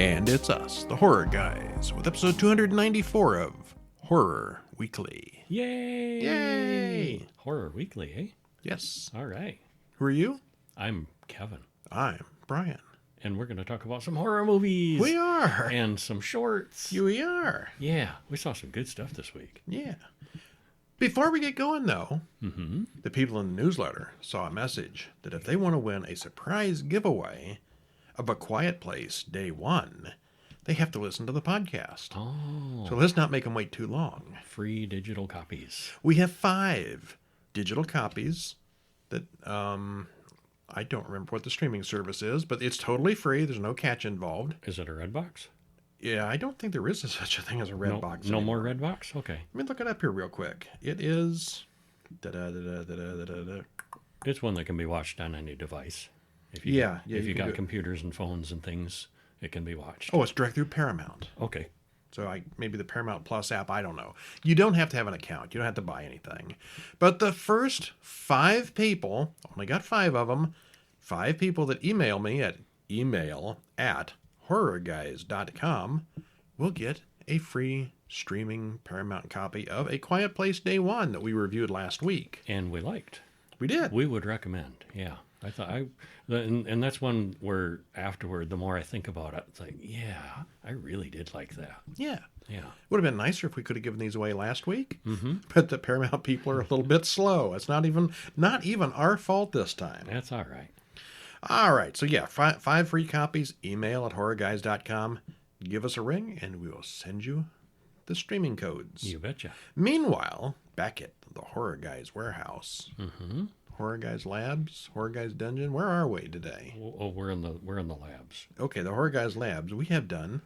And it's us, the Horror Guys, with episode 294 of Horror Weekly. Yay! Yay! Horror Weekly, eh? Yes. All right. Who are you? I'm Kevin. I'm Brian. And we're going to talk about some horror movies. We are. And some shorts. We are. Yeah, we saw some good stuff this week. Yeah. Before we get going, though, the people in the newsletter saw a message that if they want to win a surprise giveaway of A Quiet Place Day 1, they have to listen to the podcast. Oh. So let's not make them wait too long. Free digital copies. We have 5 digital copies that I don't remember what the streaming service is, but it's totally free. There's no catch involved. Is it a Redbox? Yeah, I don't think there is such a thing as a Redbox. No more Redbox? Okay. Let me look it up here real quick. It is... It's one that can be watched on any device. If you got computers and phones and things, it can be watched. Oh, it's direct through Paramount. Okay. So maybe the Paramount Plus app, I don't know. You don't have to have an account. You don't have to buy anything. But the first 5 people, only got 5 of them, 5 people that email me at email@horrorguys.com will get a free streaming Paramount copy of A Quiet Place Day 1 that we reviewed last week. And we liked. We did. We would recommend, yeah. And that's one where afterward, the more I think about it, it's like, yeah, I really did like that. Yeah. Yeah. Would have been nicer if we could have given these away last week. Mm-hmm. But the Paramount people are a little bit slow. It's not even our fault this time. That's all right. All right. So yeah, 5 free copies. Email at horrorguys.com. Give us a ring and we will send you the streaming codes. You betcha. Meanwhile, back at the Horror Guys warehouse, Horror Guys Labs, Horror Guys Dungeon. Where are we today? Oh, we're in the labs. Okay, the Horror Guys Labs. We have done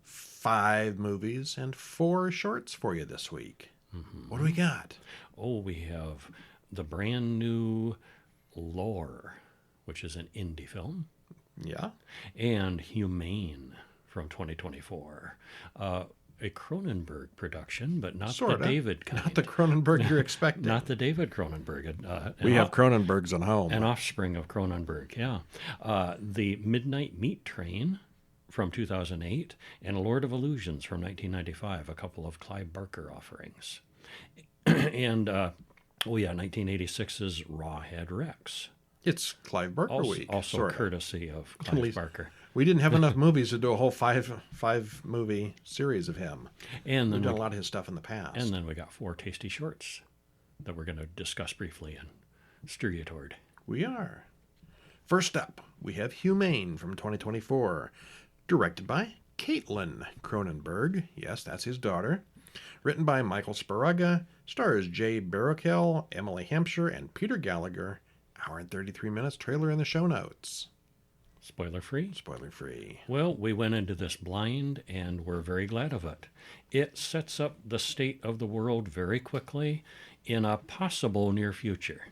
5 movies and 4 shorts for you this week. What do we got? Oh, we have the brand new Lore, which is an indie film. Yeah. And Humane from 2024. A Cronenberg production, but not the David kind. Not the Cronenberg you're expecting. Not the David Cronenberg. We have Cronenbergs at home. An offspring of Cronenberg, yeah. The Midnight Meat Train from 2008 and Lord of Illusions from 1995, a couple of Clive Barker offerings. And, 1986's Rawhead Rex. It's Clive Barker week. Also courtesy of Clive Barker. We didn't have enough movies to do a whole 5 movie series of him. And then we've done a lot of his stuff in the past. And then we got 4 tasty shorts that we're going to discuss briefly and steer you toward. We are. First up, we have Humane from 2024, directed by Caitlin Cronenberg. Yes, that's his daughter. Written by Michael Sparaga, stars Jay Baruchel, Emily Hampshire, and Peter Gallagher. Hour and 33 minutes, trailer in the show notes. Spoiler free? Spoiler free. Well, we went into this blind, and we're very glad of it. It sets up the state of the world very quickly in a possible near future.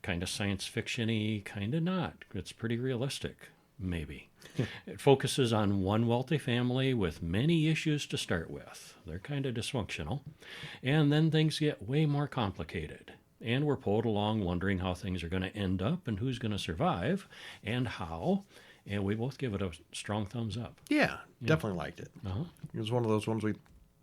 Kind of science fiction-y, kind of not. It's pretty realistic, maybe. It focuses on one wealthy family with many issues to start with. They're kind of dysfunctional. And then things get way more complicated. And we're pulled along wondering how things are going to end up and who's going to survive and how. And we both give it a strong thumbs up. Yeah, definitely liked it. It was one of those ones we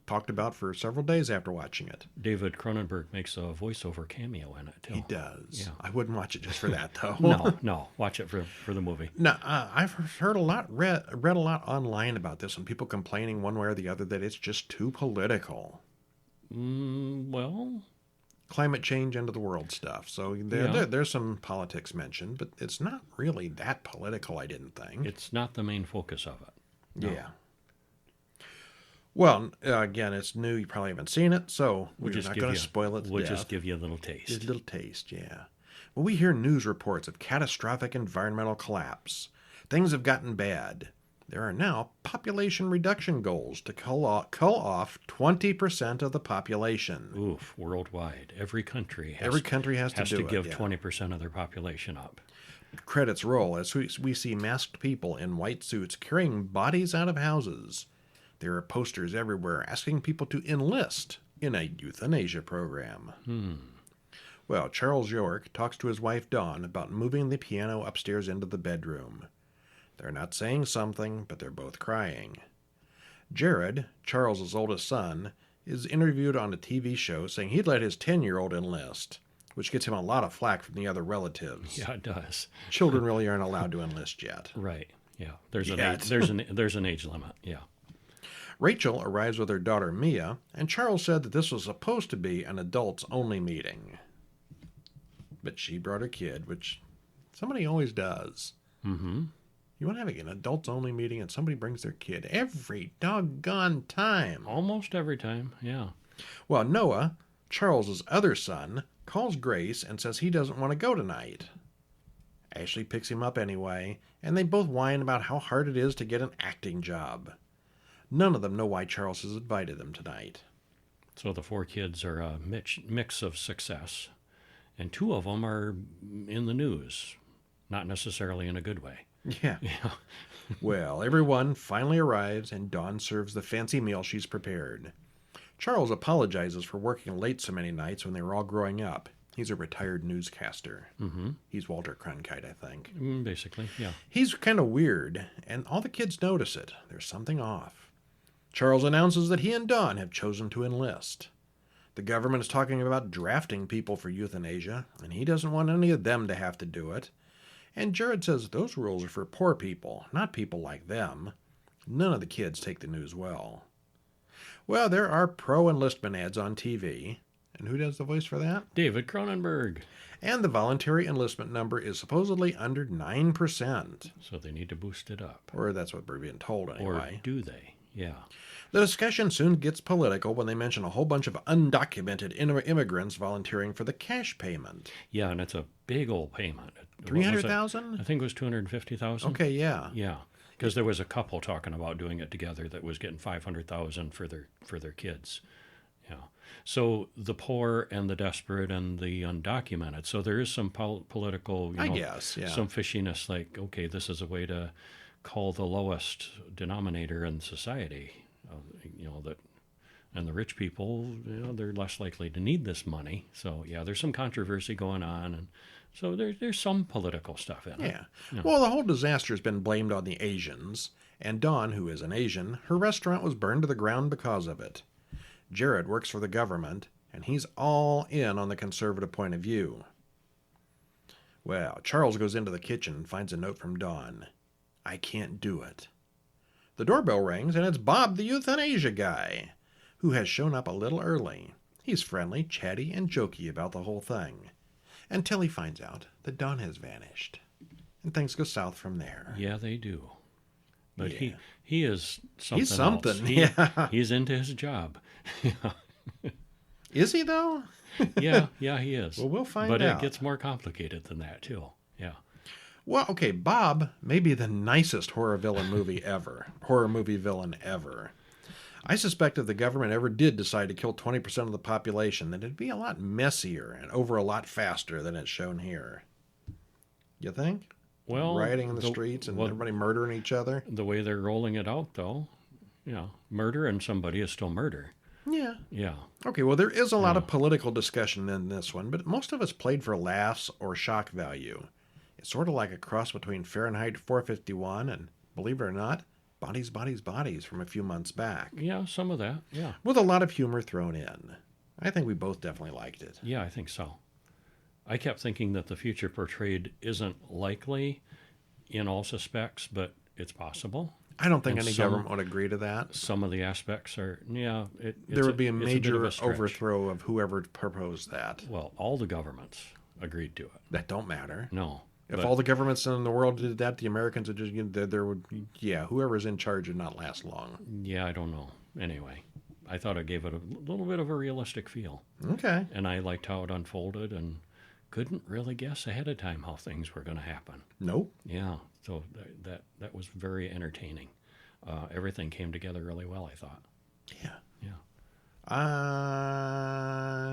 talked about for several days after watching it. David Cronenberg makes a voiceover cameo in it, too. He does. Yeah. I wouldn't watch it just for that, though. No. Watch it for the movie. No, I've heard read a lot online about this and people complaining one way or the other that it's just too political. Well... Climate change, end of the world stuff. So there's some politics mentioned, but it's not really that political, I didn't think. It's not the main focus of it. No. Yeah. Well, again, it's new. You probably haven't seen it, so we're not going to spoil it to We'll death. just give you a little taste. Just a little taste, yeah. Well, we hear news reports of catastrophic environmental collapse. Things have gotten bad. There are now population reduction goals to cull off 20% of the population. Oof, worldwide. Every country has to give 20% of their population up. Credits roll as we see masked people in white suits carrying bodies out of houses. There are posters everywhere asking people to enlist in a euthanasia program. Well, Charles York talks to his wife Dawn about moving the piano upstairs into the bedroom. They're not saying something, but they're both crying. Jared, Charles's oldest son, is interviewed on a TV show saying he'd let his 10-year-old enlist, which gets him a lot of flack from the other relatives. Yeah, it does. Children really aren't allowed to enlist yet. Right. Yeah. There's Yet. there's an age limit. Yeah. Rachel arrives with her daughter Mia, and Charles said that this was supposed to be an adults-only meeting. But she brought her kid, which somebody always does. Mm-hmm. You want to have an adults-only meeting and somebody brings their kid every doggone time. Almost every time. Yeah. Well, Noah, Charles's other son, calls Grace and says he doesn't want to go tonight. Ashley picks him up anyway, and they both whine about how hard it is to get an acting job. None of them know why Charles has invited them tonight. So the 4 kids are a mix of success, and 2 of them are in the news, not necessarily in a good way. Yeah. Yeah. Well, everyone finally arrives, and Dawn serves the fancy meal she's prepared. Charles apologizes for working late so many nights when they were all growing up. He's a retired newscaster. Mm-hmm. He's Walter Cronkite, I think. Basically, yeah. He's kind of weird, and all the kids notice it. There's something off. Charles announces that he and Dawn have chosen to enlist. The government is talking about drafting people for euthanasia, and he doesn't want any of them to have to do it. And Jared says those rules are for poor people, not people like them. None of the kids take the news well. Well, there are pro-enlistment ads on TV. And who does the voice for that? David Cronenberg. And the voluntary enlistment number is supposedly under 9%. So they need to boost it up. Or that's what we're being told anyway. Or do they? Yeah. The discussion soon gets political when they mention a whole bunch of undocumented immigrants volunteering for the cash payment. Yeah, and it's a big old payment. $300,000? I think it was $250,000. Okay, yeah. Yeah, because there was a couple talking about doing it together that was getting $500,000 for their kids. Yeah. So the poor and the desperate and the undocumented. So there is some political, I guess, yeah. some fishiness. Like, okay, this is a way to call the lowest denominator in society. That, and the rich people, they're less likely to need this money. So yeah, there's some controversy going on, and so there's some political stuff in it. Yeah. Well, the whole disaster has been blamed on the Asians, and Dawn, who is an Asian, her restaurant was burned to the ground because of it. Jared works for the government, and he's all in on the conservative point of view. Well, Charles goes into the kitchen and finds a note from Dawn. I can't do it. The doorbell rings, and it's Bob, the euthanasia guy, who has shown up a little early. He's friendly, chatty, and jokey about the whole thing, until he finds out that Dawn has vanished. And things go south from there. Yeah, they do. But Yeah. he is something He's something, else. yeah. He's into his job. Is he, though? Yeah, he is. Well, we'll find but out. It gets more complicated than that, too. Yeah. Well, okay, Bob may be the nicest horror movie villain ever. I suspect if the government ever did decide to kill 20% of the population, then it'd be a lot messier and over a lot faster than it's shown here. You think? Well, Rioting in the streets and everybody murdering each other? The way they're rolling it out, though, murder and somebody is still murder. Yeah. Yeah. Okay, well, there is a lot of political discussion in this one, but most of it's played for laughs or shock value. It's sort of like a cross between Fahrenheit 451 and, believe it or not, Bodies, Bodies, Bodies from a few months back. Yeah, some of that, yeah. With a lot of humor thrown in. I think we both definitely liked it. Yeah, I think so. I kept thinking that the future portrayed isn't likely in all suspects, but it's possible. I don't think any government would agree to that. Some of the aspects are, There would be a it's major bit of a stretch. overthrow of whoever proposed that. Well, all the governments agreed to it. That don't matter. No. If all the governments in the world did that, the Americans would just, whoever's in charge would not last long. Yeah, I don't know. Anyway, I thought it gave it a little bit of a realistic feel. Okay. And I liked how it unfolded and couldn't really guess ahead of time how things were going to happen. Nope. Yeah, so that was very entertaining. Everything came together really well, I thought. Yeah. Yeah.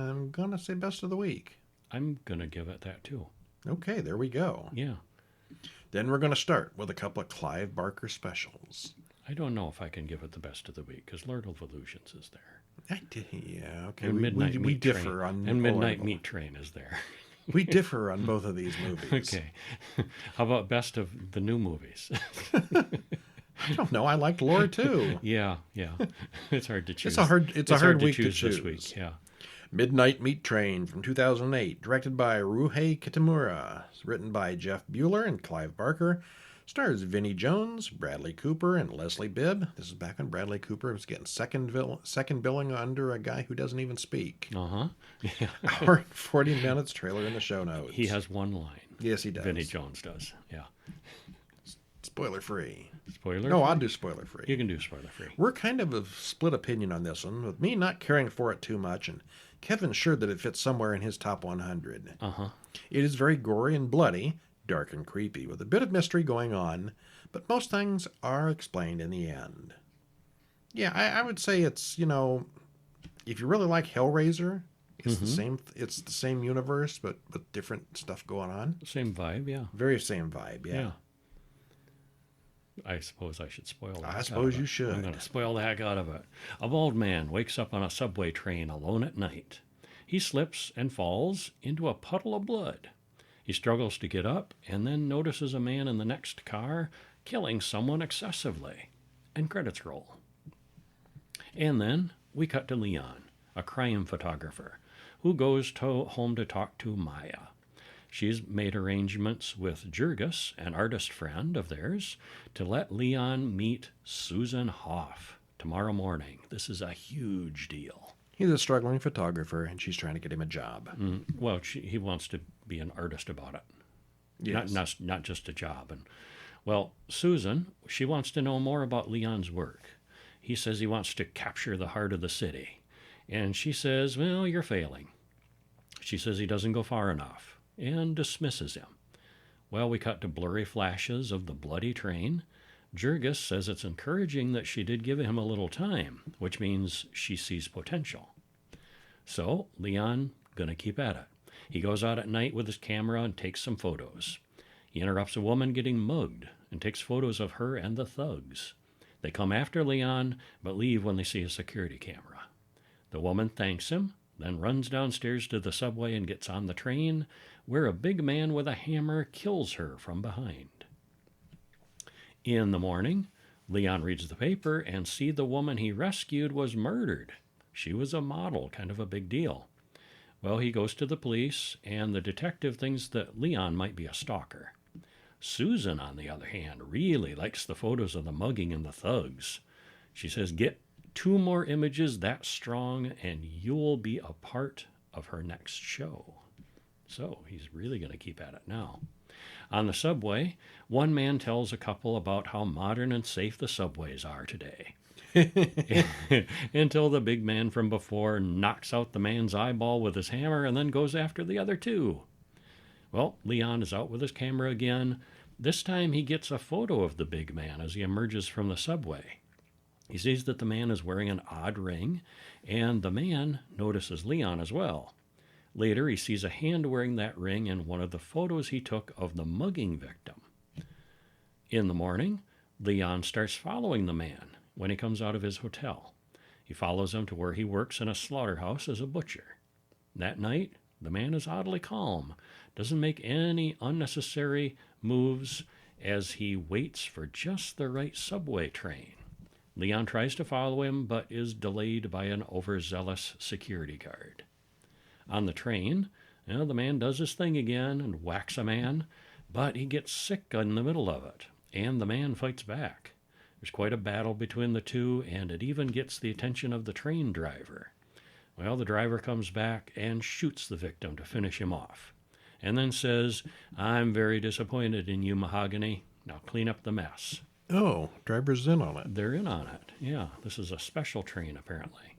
I'm going to say best of the week. I'm going to give it that too. Okay, there we go. Yeah. Then we're going to start with a couple of Clive Barker specials. I don't know if I can give it the best of the week because Lord of Illusions is there. Yeah, okay. And We differ Train. on And Midnight level. Meat Train is there. We differ on both of these movies. Okay. How about best of the new movies? I don't know. I liked Laura too. Yeah. It's hard to choose. It's a hard week to choose this choose. week. Yeah. Midnight Meat Train from 2008, directed by Rawhead Kitamura, written by Jeff Bueller and Clive Barker, stars Vinnie Jones, Bradley Cooper, and Leslie Bibb. This is back when Bradley Cooper was getting second billing under a guy who doesn't even speak. Yeah. Hour and 40 minutes, trailer in the show notes. He has one line. Yes, he does. Vinnie Jones does. Yeah. Spoiler free. Spoiler? No, I'll do spoiler free. You can do spoiler free. We're kind of a split opinion on this one, with me not caring for it too much, and Kevin sure that it fits somewhere in his top 100. It is very gory and bloody, dark and creepy, with a bit of mystery going on, but most things are explained in the end. Yeah, I would say it's, if you really like Hellraiser, it's the same universe, but with different stuff going on. Same vibe, yeah. Very same vibe, yeah. I suppose I should spoil that. I suppose you should. I'm going to spoil the heck out of it. A bald man wakes up on a subway train alone at night. He slips and falls into a puddle of blood. He struggles to get up and then notices a man in the next car killing someone excessively. And credits roll. And then we cut to Leon, a crime photographer, who goes home to talk to Maya. She's made arrangements with Jurgis, an artist friend of theirs, to let Leon meet Susan Hoff tomorrow morning. This is a huge deal. He's a struggling photographer, and she's trying to get him a job. Well, he wants to be an artist about it. Yes. Not just a job. Well, Susan, she wants to know more about Leon's work. He says he wants to capture the heart of the city. And she says, well, you're failing. She says he doesn't go far enough and dismisses him. Well, we cut to blurry flashes of the bloody train. Jurgis says it's encouraging that she did give him a little time, which means she sees potential. So Leon gonna keep at it. He goes out at night with his camera and takes some photos. He interrupts a woman getting mugged and takes photos of her and the thugs. They come after Leon, but leave when they see a security camera. The woman thanks him, then runs downstairs to the subway and gets on the train, where a big man with a hammer kills her from behind. In the morning, Leon reads the paper and sees the woman he rescued was murdered. She was a model, kind of a big deal. Well, he goes to the police, and the detective thinks that Leon might be a stalker. Susan, on the other hand, really likes the photos of the mugging and the thugs. She says, get 2 more images that strong, and you'll be a part of her next show. So he's really going to keep at it now. On the subway, one man tells a couple about how modern and safe the subways are today. Until the big man from before knocks out the man's eyeball with his hammer and then goes after the other 2. Well, Leon is out with his camera again. This time he gets a photo of the big man as he emerges from the subway. He sees that the man is wearing an odd ring, and the man notices Leon as well. Later, he sees a hand wearing that ring in one of the photos he took of the mugging victim. In the morning, Leon starts following the man when he comes out of his hotel. He follows him to where he works in a slaughterhouse as a butcher. That night, the man is oddly calm, doesn't make any unnecessary moves as he waits for just the right subway train. Leon tries to follow him, but is delayed by an overzealous security guard. On the train, the man does his thing again and whacks a man, but he gets sick in the middle of it, and the man fights back. There's quite a battle between the two, and it even gets the attention of the train driver. Well, the driver comes back and shoots the victim to finish him off, and then says, I'm very disappointed in you, Mahogany. Now clean up the mess. Oh, driver's in on it. They're in on it. Yeah, this is a special train, apparently.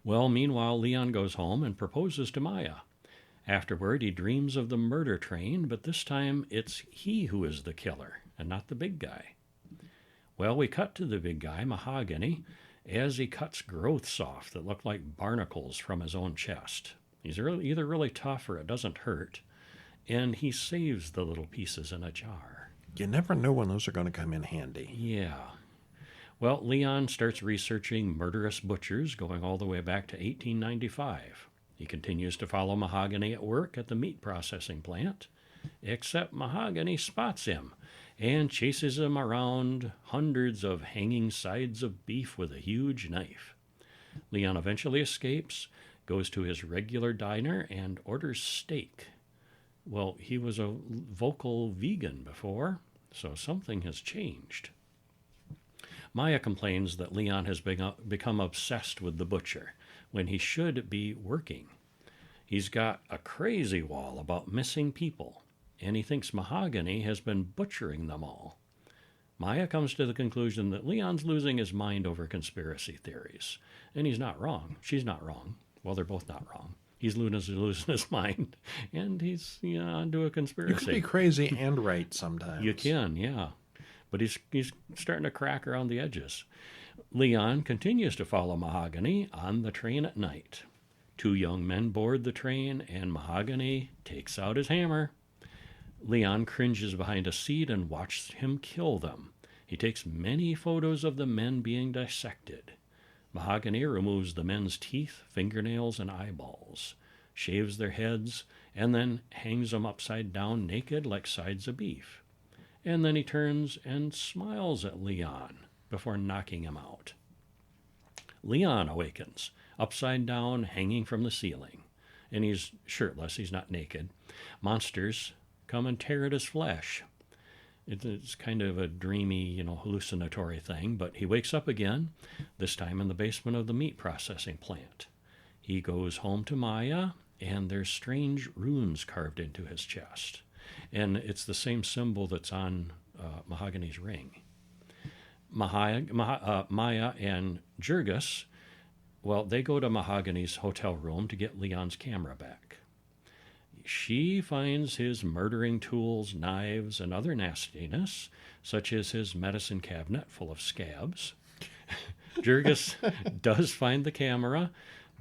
Well, meanwhile, Leon goes home and proposes to Maya. Afterward, he dreams of the murder train, but this time it's he who is the killer, and not the big guy. Well, we cut to the big guy, Mahogany, as he cuts growths off that look like barnacles from his own chest. He's either really tough or it doesn't hurt, and he saves the little pieces in a jar. You never know when those are going to come in handy. Yeah. Well, Leon starts researching murderous butchers going all the way back to 1895. He continues to follow Mahogany at work at the meat processing plant, except Mahogany spots him and chases him around hundreds of hanging sides of beef with a huge knife. Leon eventually escapes, goes to his regular diner, and orders steak. Well, he was a vocal vegan before, so something has changed. Maya complains that Leon has become obsessed with the butcher when he should be working. He's got a crazy wall about missing people, and he thinks Mahogany has been butchering them all. Maya comes to the conclusion that Leon's losing his mind over conspiracy theories. And he's not wrong. She's not wrong. Well, they're both not wrong. He's losing his mind, and he's onto a conspiracy. You can be crazy and right sometimes. You can, yeah. But he's starting to crack around the edges. Leon continues to follow Mahogany on the train at night. Two young men board the train, and Mahogany takes out his hammer. Leon cringes behind a seat and watches him kill them. He takes many photos of the men being dissected. Mahogany removes the men's teeth, fingernails, and eyeballs, shaves their heads, and then hangs them upside down naked like sides of beef. And then he turns and smiles at Leon before knocking him out. Leon awakens, upside down, hanging from the ceiling. And he's shirtless, he's not naked. Monsters come and tear at his flesh. It's kind of a dreamy, hallucinatory thing, but he wakes up again, this time in the basement of the meat processing plant. He goes home to Maya, and there's strange runes carved into his chest. And it's the same symbol that's on Mahogany's ring. Maya and Jurgis, well, they go to Mahogany's hotel room to get Leon's camera back. She finds his murdering tools, knives, and other nastiness, such as his medicine cabinet full of scabs. Jurgis does find the camera,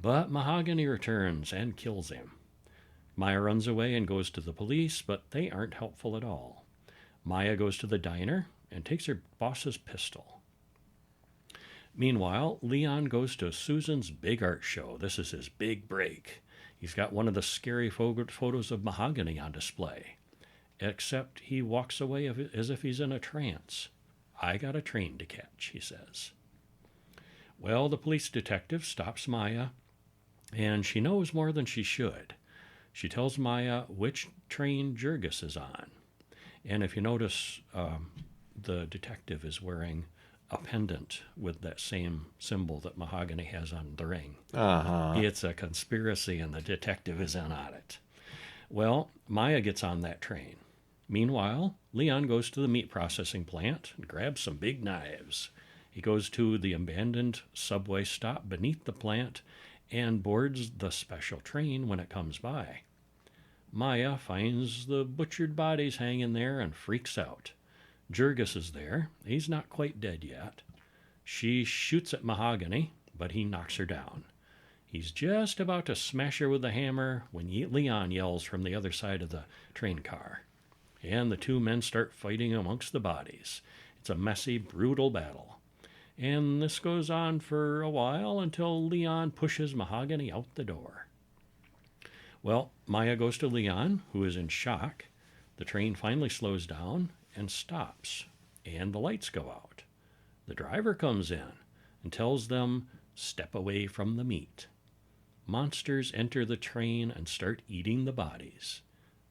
but Mahogany returns and kills him. Maya runs away and goes to the police, but they aren't helpful at all. Maya goes to the diner and takes her boss's pistol. Meanwhile, Leon goes to Susan's big art show. This is his big break. He's got one of the scary photos of Mahogany on display, except he walks away as if he's in a trance. "I got a train to catch," he says. Well, the police detective stops Maya, and she knows more than she should. She tells Maya which train Jurgis is on. And if you notice, the detective is wearing a pendant with that same symbol that Mahogany has on the ring. Uh-huh. It's a conspiracy, and the detective is in on it. Well, Maya gets on that train. Meanwhile, Leon goes to the meat processing plant and grabs some big knives. He goes to the abandoned subway stop beneath the plant and boards the special train when it comes by. Maya finds the butchered bodies hanging there and freaks out. Jurgis is there. He's not quite dead yet. She shoots at Mahogany, but he knocks her down. He's just about to smash her with the hammer when Leon yells from the other side of the train car. And the two men start fighting amongst the bodies. It's a messy, brutal battle. And this goes on for a while until Leon pushes Mahogany out the door. Well, Maya goes to Leon, who is in shock. The train finally slows down and stops, and the lights go out. The driver comes in and tells them, "Step away from the meat." Monsters enter the train and start eating the bodies.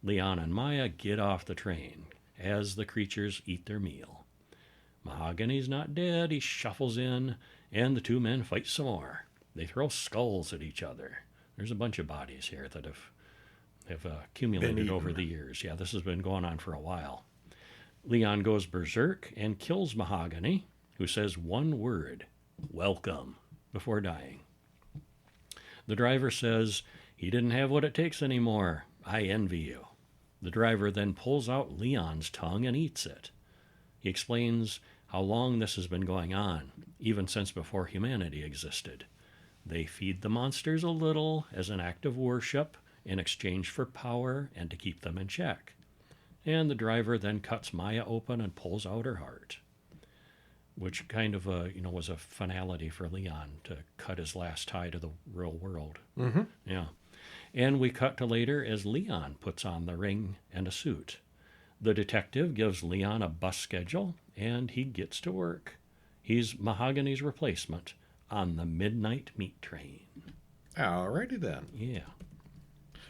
Leon and Maya get off the train as the creatures eat their meal. Mahogany's not dead. He shuffles in, and the two men fight some more. They throw skulls at each other. There's a bunch of bodies here that have accumulated over the years. Yeah, this has been going on for a while. Leon goes berserk and kills Mahogany, who says one word, "Welcome," before dying. The driver says, "He didn't have what it takes anymore. I envy you." The driver then pulls out Leon's tongue and eats it. He explains how long this has been going on, even since before humanity existed. They feed the monsters a little as an act of worship in exchange for power and to keep them in check. And the driver then cuts Maya open and pulls out her heart, which kind of was a finality for Leon to cut his last tie to the real world. Mm-hmm. Yeah. And we cut to later as Leon puts on the ring and a suit. The detective gives Leon a bus schedule, and he gets to work. He's Mahogany's replacement on the midnight meat train. Alrighty then. Yeah.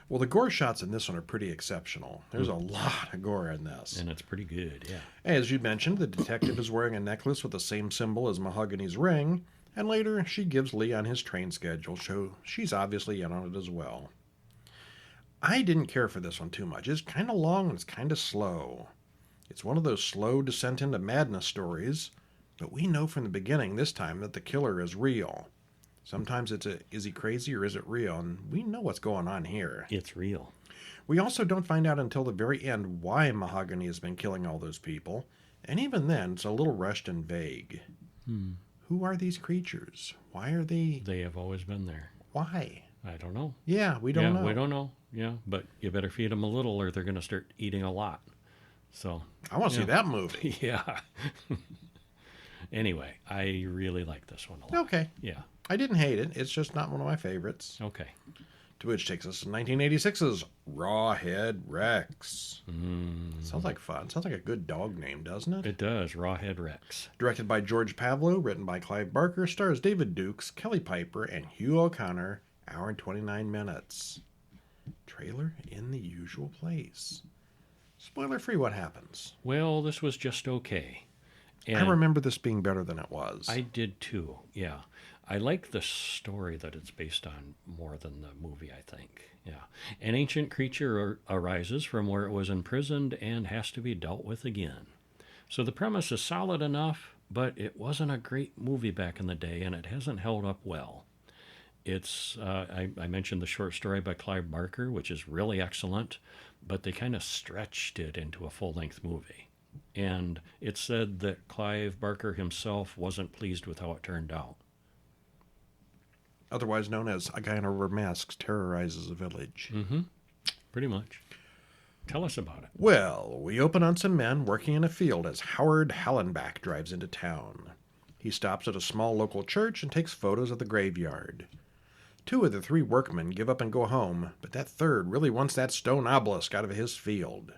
Well, the gore shots in this one are pretty exceptional. There's a lot of gore in this. And it's pretty good, yeah. As you mentioned, the detective is wearing a necklace with the same symbol as Mahogany's ring, and later she gives Leon his train schedule, so she's obviously in on it as well. I didn't care for this one too much. It's kind of long and it's kind of slow. It's one of those slow descent into madness stories, but we know from the beginning this time that the killer is real. Sometimes it's is he crazy or is it real? And we know what's going on here. It's real. We also don't find out until the very end why Mahogany has been killing all those people, and even then it's a little rushed and vague. Who are these creatures? Why are they... They have always been there. Why? I don't know. Yeah, we don't know. We don't know. Yeah, but you better feed them a little or they're going to start eating a lot. So I want to see that movie. Yeah. Anyway, I really like this one a lot. Okay. Yeah. I didn't hate it. It's just not one of my favorites. Okay. To which takes us to 1986's Rawhead Rex. Sounds like fun. Sounds like a good dog name, doesn't it? It does. Rawhead Rex. Directed by George Pavlo, written by Clive Barker, stars David Dukes, Kelly Piper, and Hugh O'Connor. Hour and 29 minutes. Trailer in the usual place. Spoiler free, what happens? Well, this was just okay. And I remember this being better than it was. I did too, yeah. I like the story that it's based on more than the movie, I think. Yeah. An ancient creature arises from where it was imprisoned and has to be dealt with again. So the premise is solid enough, but it wasn't a great movie back in the day, and it hasn't held up well. It's, I mentioned the short story by Clive Barker, which is really excellent, but they kind of stretched it into a full-length movie. And it's said that Clive Barker himself wasn't pleased with how it turned out. Otherwise known as a guy in a rubber mask terrorizes a village. Pretty much. Tell us about it. Well, we open on some men working in a field as Howard Hallenbach drives into town. He stops at a small local church and takes photos of the graveyard. 2 of the 3 workmen give up and go home, but that third really wants that stone obelisk out of his field.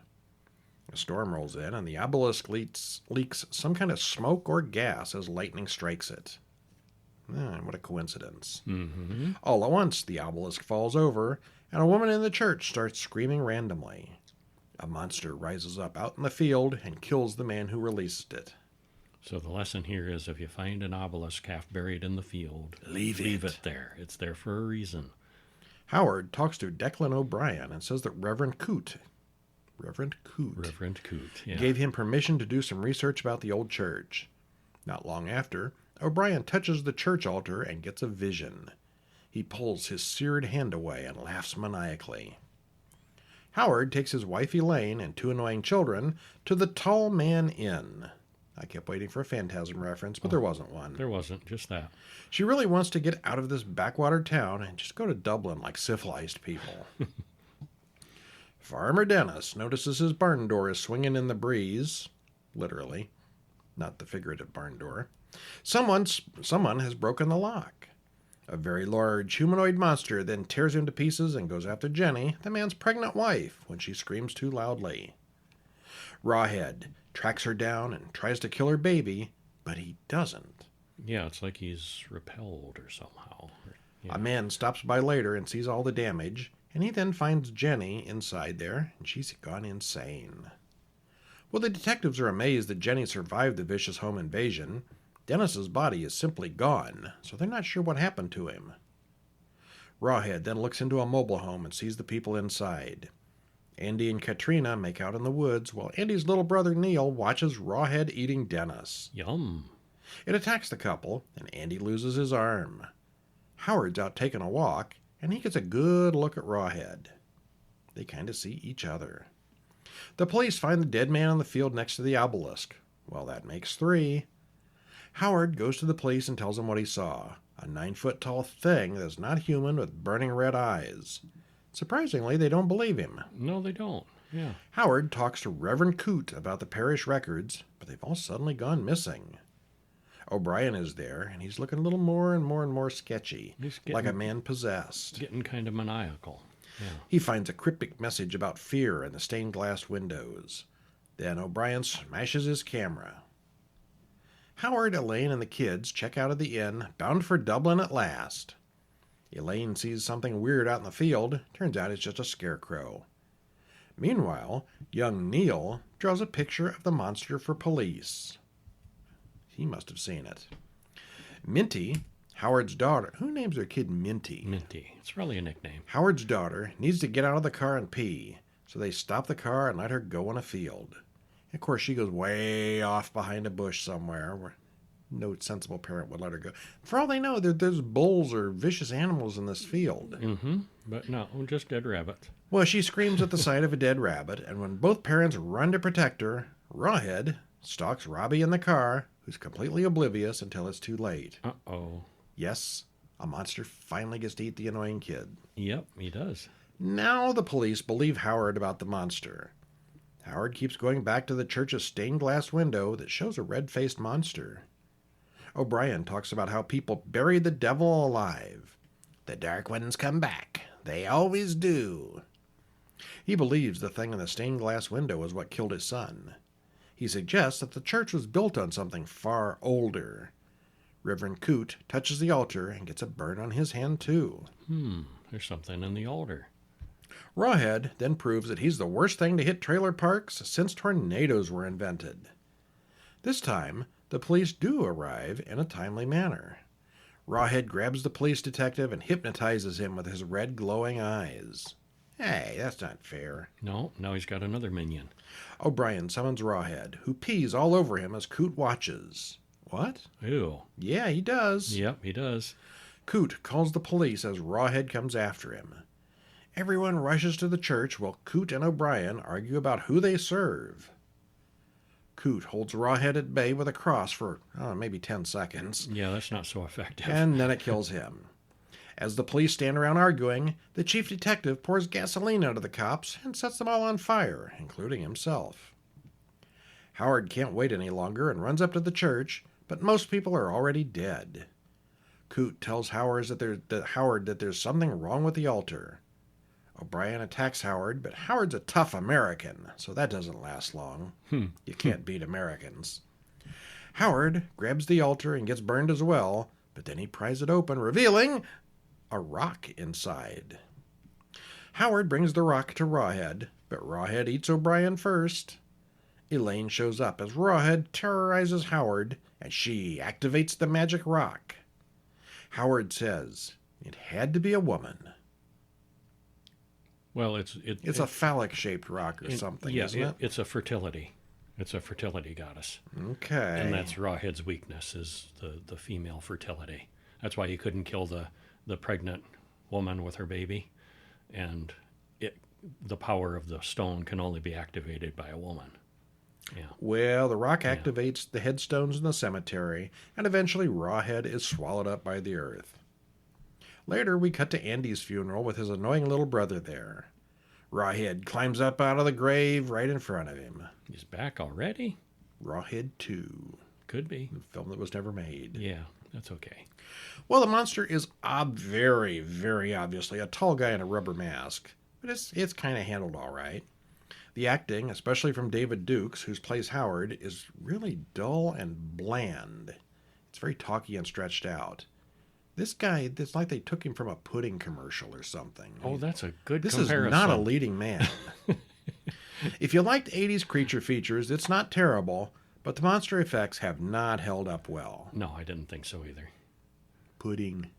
A storm rolls in, and the obelisk leaks some kind of smoke or gas as lightning strikes it. What a coincidence. All at once, the obelisk falls over, and a woman in the church starts screaming randomly. A monster rises up out in the field and kills the man who released it. So the lesson here is if you find an obelisk half buried in the field, Leave it there. It's there for a reason. Howard talks to Declan O'Brien and says that Reverend Coote Yeah. gave him permission to do some research about the old church. Not long after, O'Brien touches the church altar and gets a vision. He pulls his seared hand away and laughs maniacally. Howard takes his wife Elaine and 2 annoying children to the Tall Man Inn. I kept waiting for a Phantasm reference, but there wasn't one. There wasn't, just that. She really wants to get out of this backwater town and just go to Dublin like civilized people. Farmer Dennis notices his barn door is swinging in the breeze. Literally. Not the figurative barn door. Someone has broken the lock. A very large humanoid monster then tears him to pieces and goes after Jenny, the man's pregnant wife, when she screams too loudly. Rawhead tracks her down and tries to kill her baby, but he doesn't. Yeah, it's like he's repelled or somehow. Yeah. A man stops by later and sees all the damage, and he then finds Jenny inside there, and she's gone insane. Well, the detectives are amazed that Jenny survived the vicious home invasion. Dennis's body is simply gone, so they're not sure what happened to him. Rawhead then looks into a mobile home and sees the people inside. Andy and Katrina make out in the woods, while Andy's little brother Neil watches Rawhead eating Dennis. Yum. It attacks the couple, and Andy loses his arm. Howard's out taking a walk, and he gets a good look at Rawhead. They kind of see each other. The police find the dead man on the field next to the obelisk. Well, that makes 3. Howard goes to the police and tells them what he saw. A 9-foot-tall thing that's not human with burning red eyes. Surprisingly, they don't believe him. No, they don't. Yeah. Howard talks to Reverend Coote about the parish records, but they've all suddenly gone missing. O'Brien is there, and he's looking a little more and more sketchy, like a man possessed. Getting kind of maniacal. He finds a cryptic message about fear in the stained glass windows. Then O'Brien smashes his camera. Howard, Elaine, and the kids check out of the inn, bound for Dublin at last. Elaine sees something weird out in the field. Turns out it's just a scarecrow. Meanwhile, young Neil draws a picture of the monster for police. He must have seen it. Minty, Howard's daughter. Who names their kid Minty? Minty. It's really a nickname. Howard's daughter needs to get out of the car and pee, so they stop the car and let her go in a field. Of course, she goes way off behind a bush somewhere where no sensible parent would let her go. For all they know, there's bulls or vicious animals in this field. Mm-hmm. But no, just dead rabbits. Well, she screams at the sight of a dead rabbit, and when both parents run to protect her, Rawhead stalks Robbie in the car, who's completely oblivious until it's too late. Uh-oh. Yes, a monster finally gets to eat the annoying kid. Yep, he does. Now the police believe Howard about the monster. Howard keeps going back to the church's stained glass window that shows a red-faced monster. O'Brien talks about how people buried the devil alive. The dark ones come back. They always do. He believes the thing in the stained glass window is what killed his son. He suggests that the church was built on something far older. Reverend Coote touches the altar and gets a burn on his hand, too. There's something in the altar. Rawhead then proves that he's the worst thing to hit trailer parks since tornadoes were invented. This time, the police do arrive in a timely manner. Rawhead grabs the police detective and hypnotizes him with his red glowing eyes. Hey, that's not fair. No, now he's got another minion. O'Brien summons Rawhead, who pees all over him as Coote watches. What? Ew. Yeah, he does. Yep, he does. Coote calls the police as Rawhead comes after him. Everyone rushes to the church while Coote and O'Brien argue about who they serve. Coote holds Rawhead at bay with a cross for maybe 10 seconds. Yeah, that's not so effective. And then it kills him. As the police stand around arguing, the chief detective pours gasoline onto the cops and sets them all on fire, including himself. Howard can't wait any longer and runs up to the church, but most people are already dead. Coote tells Howard that there's something wrong with the altar. O'Brien attacks Howard, but Howard's a tough American, so that doesn't last long. You can't beat Americans. Howard grabs the altar and gets burned as well, but then he pries it open, revealing a rock inside. Howard brings the rock to Rawhead, but Rawhead eats O'Brien first. Elaine shows up as Rawhead terrorizes Howard, and she activates the magic rock. Howard says it had to be a woman. Well, it's a phallic-shaped rock or something, isn't it? It's a fertility. It's a fertility goddess. Okay. And that's Rawhead's weakness, is the female fertility. That's why he couldn't kill the pregnant woman with her baby. And the power of the stone can only be activated by a woman. Yeah. Well, the rock activates the headstones in the cemetery, and eventually Rawhead is swallowed up by the earth. Later, we cut to Andy's funeral with his annoying little brother there. Rawhead climbs up out of the grave right in front of him. He's back already? Rawhead 2. Could be. The film that was never made. Yeah, that's okay. Well, the monster is very, very obviously a tall guy in a rubber mask, but it's kind of handled all right. The acting, especially from David Dukes, who plays Howard, is really dull and bland. It's very talky and stretched out. This guy, it's like they took him from a pudding commercial or something. Oh, that's a good This comparison. is not a leading man. If you liked 80s creature features, it's not terrible, but the monster effects have not held up well. No, I didn't think so either. Pudding.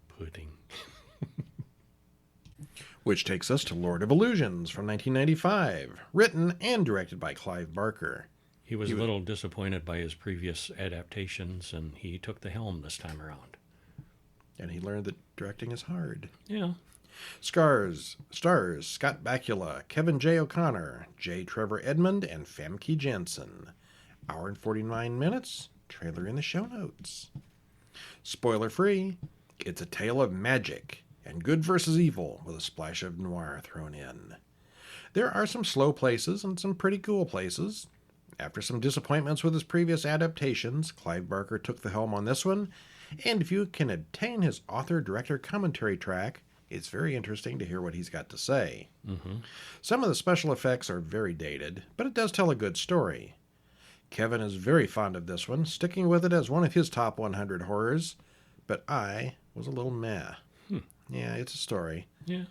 Which takes us to Lord of Illusions from 1995, written and directed by Clive Barker. He was a little disappointed by his previous adaptations, and he took the helm this time around. And he learned that directing is hard. Yeah. Stars Scott Bakula, Kevin J. O'Connor, J. Trevor Edmond, and Famke Janssen. Hour and 49 minutes. Trailer in the show notes. Spoiler free, it's a tale of magic and good versus evil with a splash of noir thrown in. There are some slow places and some pretty cool places. After some disappointments with his previous adaptations, Clive Barker took the helm on this one, and if you can obtain his author-director commentary track, It's very interesting to hear what he's got to say. Mm-hmm. Some of the special effects are very dated, but it does tell a good story. Kevin is very fond of this one, sticking with it as one of his top 100 horrors, but I was a little meh. Yeah, it's a story. Yeah.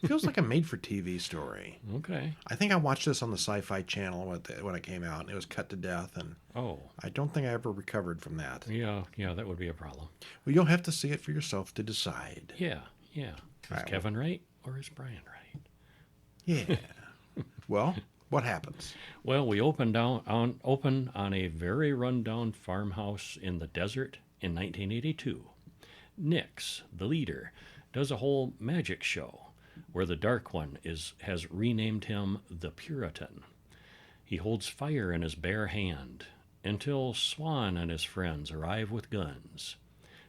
Feels like a made-for-TV story. Okay. I think I watched this on the Sci-Fi Channel when it came out, and it was cut to death, and Oh. I don't think I ever recovered from that. Yeah, that would be a problem. Well, you'll have to see it for yourself to decide. Yeah. Is Right. Kevin right or is Brian right? Yeah. Well, what happens? Well, we open on a very rundown farmhouse in the desert in 1982. Nix, the leader, does a whole magic show where the Dark One has renamed him the Puritan. He holds fire in his bare hand until Swan and his friends arrive with guns.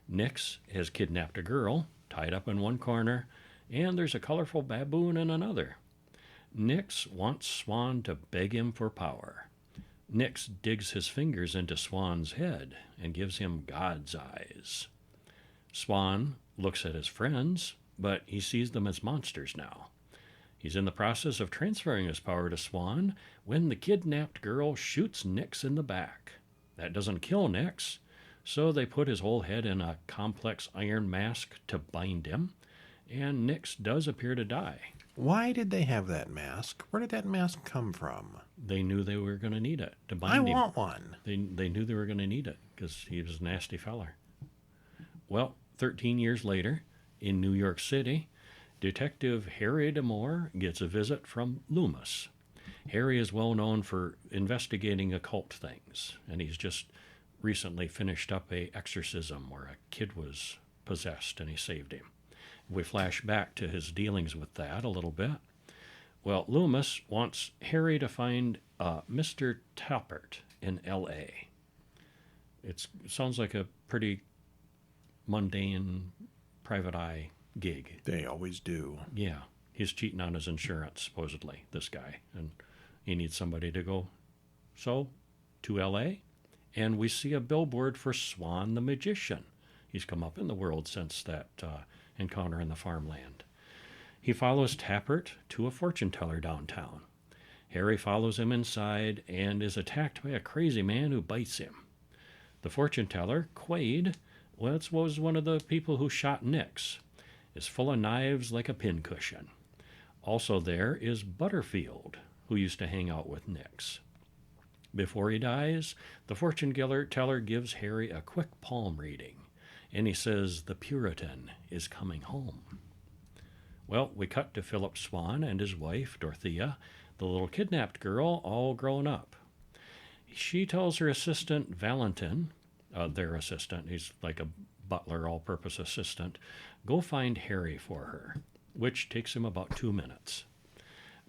Nix has kidnapped a girl, tied up in one corner, and there's a colorful baboon in another. Nix wants Swan to beg him for power. Nix digs his fingers into Swan's head and gives him God's eyes. Swan looks at his friends, but he sees them as monsters now. He's in the process of transferring his power to Swan when the kidnapped girl shoots Nix in the back. That doesn't kill Nix, so they put his whole head in a complex iron mask to bind him, and Nix does appear to die. Why did they have that mask? Where did that mask come from? They knew they were going to need it to bind him. I want one. They knew they were going to need it because he was a nasty feller. Well, 13 years later, in New York City, Detective Harry D'Amour gets a visit from Loomis. Harry is well known for investigating occult things, and he's just recently finished up a exorcism where a kid was possessed and he saved him. We flash back to his dealings with that a little bit. Well, Loomis wants Harry to find Mr. Tappert in L.A. It sounds like a pretty mundane private eye gig. They always do. Yeah. He's cheating on his insurance, supposedly, this guy. And he needs somebody to go. So, to L.A., and we see a billboard for Swan the Magician. He's come up in the world since that encounter in the farmland. He follows Tappert to a fortune teller downtown. Harry follows him inside and is attacked by a crazy man who bites him. The fortune teller, Quaid, was one of the people who shot Nix, is full of knives like a pincushion. Also there is Butterfield, who used to hang out with Nix. Before he dies, the fortune teller gives Harry a quick palm reading, and he says the Puritan is coming home. Well, we cut to Philip Swan and his wife, Dorothea, the little kidnapped girl, all grown up. She tells her assistant, Valentin, their assistant, he's like a butler, all-purpose assistant, go find Harry for her, which takes him about 2 minutes.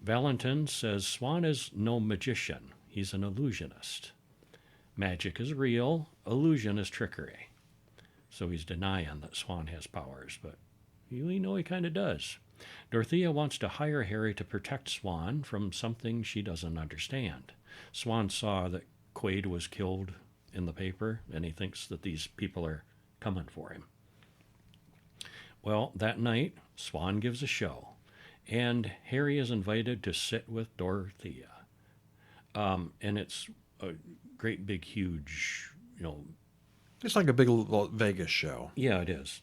Valentin says Swan is no magician. He's an illusionist. Magic is real. Illusion is trickery. So he's denying that Swan has powers, but we know he kind of does. Dorothea wants to hire Harry to protect Swan from something she doesn't understand. Swan saw that Quaid was killed in the paper, and he thinks that these people are coming for him. Well, that night, Swan gives a show, and Harry is invited to sit with Dorothea. And it's a great big, huge, It's like a big Vegas show. Yeah, it is,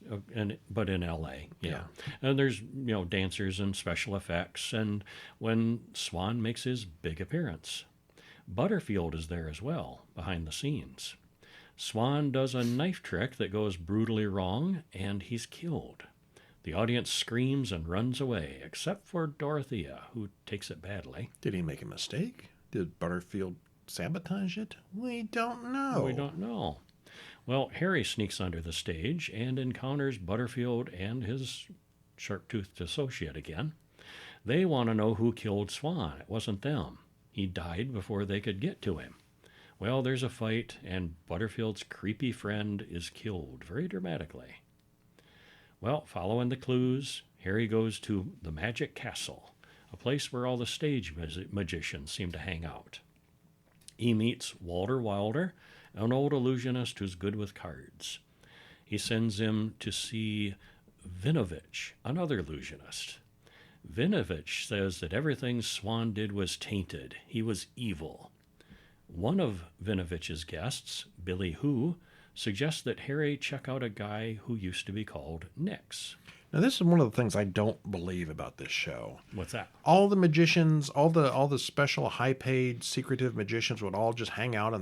but in L.A. Yeah. And there's dancers and special effects, and when Swan makes his big appearance, Butterfield is there as well behind the scenes. Swan does a knife trick that goes brutally wrong, and he's killed. The audience screams and runs away, except for Dorothea, who takes it badly. Did he make a mistake? Did Butterfield sabotage it? We don't know. Well, Harry sneaks under the stage and encounters Butterfield and his sharp-toothed associate again. They want to know who killed Swan. It wasn't them. He died before they could get to him. Well, there's a fight, and Butterfield's creepy friend is killed very dramatically. Well, following the clues, Harry goes to the Magic Castle, a place where all the stage magicians seem to hang out. He meets Walter Wilder, an old illusionist who's good with cards. He sends him to see Vinovich, another illusionist. Vinovich says that everything Swan did was tainted. He was evil. One of Vinovich's guests, Billy Who, suggests that Harry check out a guy who used to be called Nix. Now, this is one of the things I don't believe about this show. What's that? All the magicians, all the special, high-paid, secretive magicians would all just hang out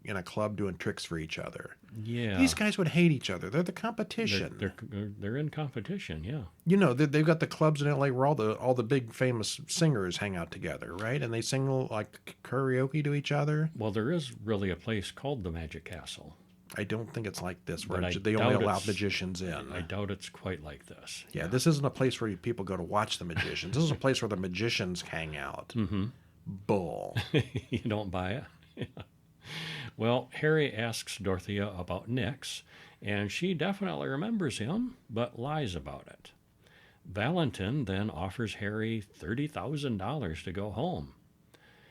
in a club doing tricks for each other. Yeah. These guys would hate each other. They're the competition. They're in competition, yeah. You know, they've got the clubs in LA where all the big famous singers hang out together, right? And they sing like karaoke to each other. Well, there is really a place called the Magic Castle. I don't think it's like this, where But I they only doubt allow it's- magicians in. I doubt it's quite like this. Yeah, this isn't a place where people go to watch the magicians. This is a place where the magicians hang out. Mm-hmm. Bull. You don't buy it? Well, Harry asks Dorothea about Nix, and she definitely remembers him, but lies about it. Valentin then offers Harry $30,000 to go home.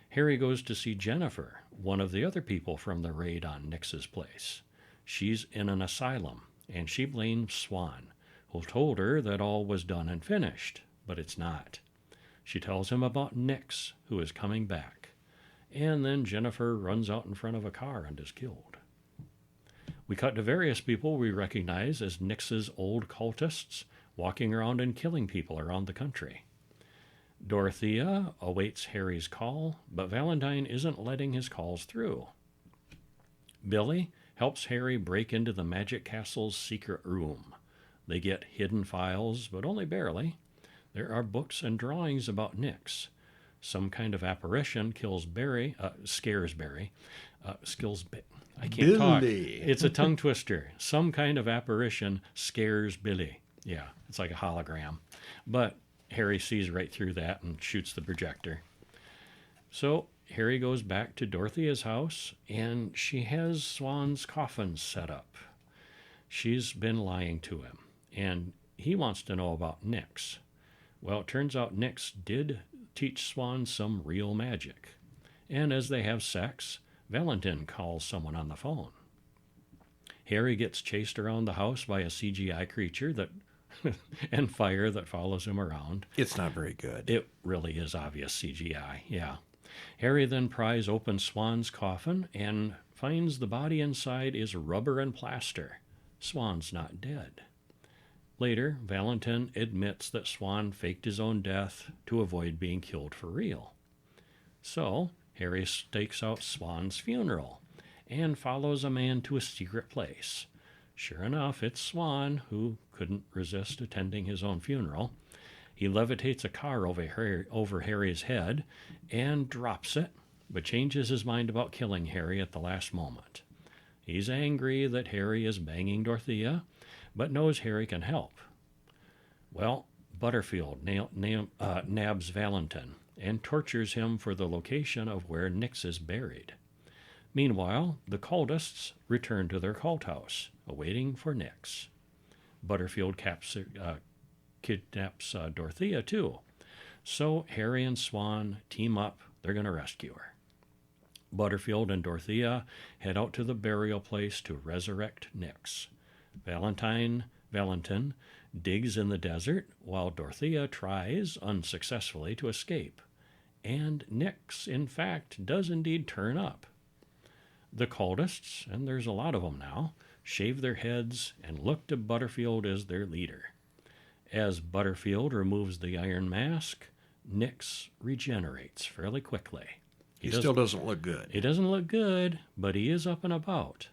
Harry goes to see Jennifer, one of the other people from the raid on Nix's place. She's in an asylum, and she blames Swan, who told her that all was done and finished, but it's not. She tells him about Nix, who is coming back, and then Jennifer runs out in front of a car and is killed. We cut to various people we recognize as Nix's old cultists walking around and killing people around the country. Dorothea awaits Harry's call, but Valentine isn't letting his calls through. Billy helps Harry break into the Magic Castle's secret room. They get hidden files, but only barely. There are books and drawings about Nix. Some kind of apparition scares Barry. I can't talk. Billy. It's a tongue twister. Some kind of apparition scares Billy. Yeah, it's like a hologram. But Harry sees right through that and shoots the projector. So Harry goes back to Dorothea's house, and she has Swan's coffin set up. She's been lying to him, and he wants to know about Nix. Well, it turns out Nix did teach Swan some real magic. And as they have sex, Valentin calls someone on the phone. Harry gets chased around the house by a CGI creature and fire that follows him around. It's not very good. It really is obvious CGI, yeah. Harry then pries open Swan's coffin and finds the body inside is rubber and plaster. Swan's not dead. Later, Valentin admits that Swan faked his own death to avoid being killed for real. So, Harry stakes out Swan's funeral and follows a man to a secret place. Sure enough, it's Swan, who couldn't resist attending his own funeral. He levitates a car over Harry's head and drops it, but changes his mind about killing Harry at the last moment. He's angry that Harry is banging Dorothea, but knows Harry can help. Well, Butterfield nabs Valentin and tortures him for the location of where Nix is buried. Meanwhile, the cultists return to their cult house, awaiting for Nix. Butterfield kidnaps Dorothea, too. So Harry and Swan team up. They're going to rescue her. Butterfield and Dorothea head out to the burial place to resurrect Nix. Valentin digs in the desert while Dorothea tries, unsuccessfully, to escape. And Nix, in fact, does indeed turn up. The cultists, and there's a lot of them now, shave their heads and look to Butterfield as their leader. As Butterfield removes the iron mask, Nix regenerates fairly quickly. He still doesn't look good. He doesn't look good, but he is up and about.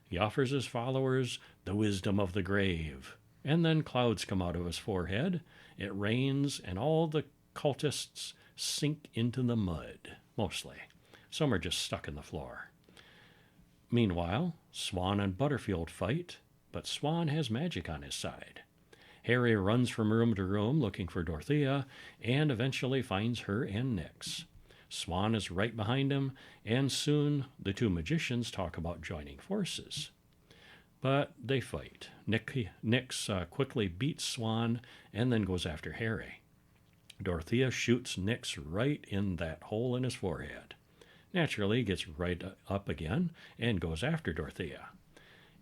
He offers his followers the wisdom of the grave, and then clouds come out of his forehead. It rains, and all the cultists sink into the mud, mostly. Some are just stuck in the floor. Meanwhile, Swan and Butterfield fight, but Swan has magic on his side. Harry runs from room to room looking for Dorothea, and eventually finds her and Nix. Swan is right behind him, and soon the two magicians talk about joining forces. But they fight. Nix quickly beats Swan and then goes after Harry. Dorothea shoots Nix right in that hole in his forehead. Naturally, gets right up again and goes after Dorothea.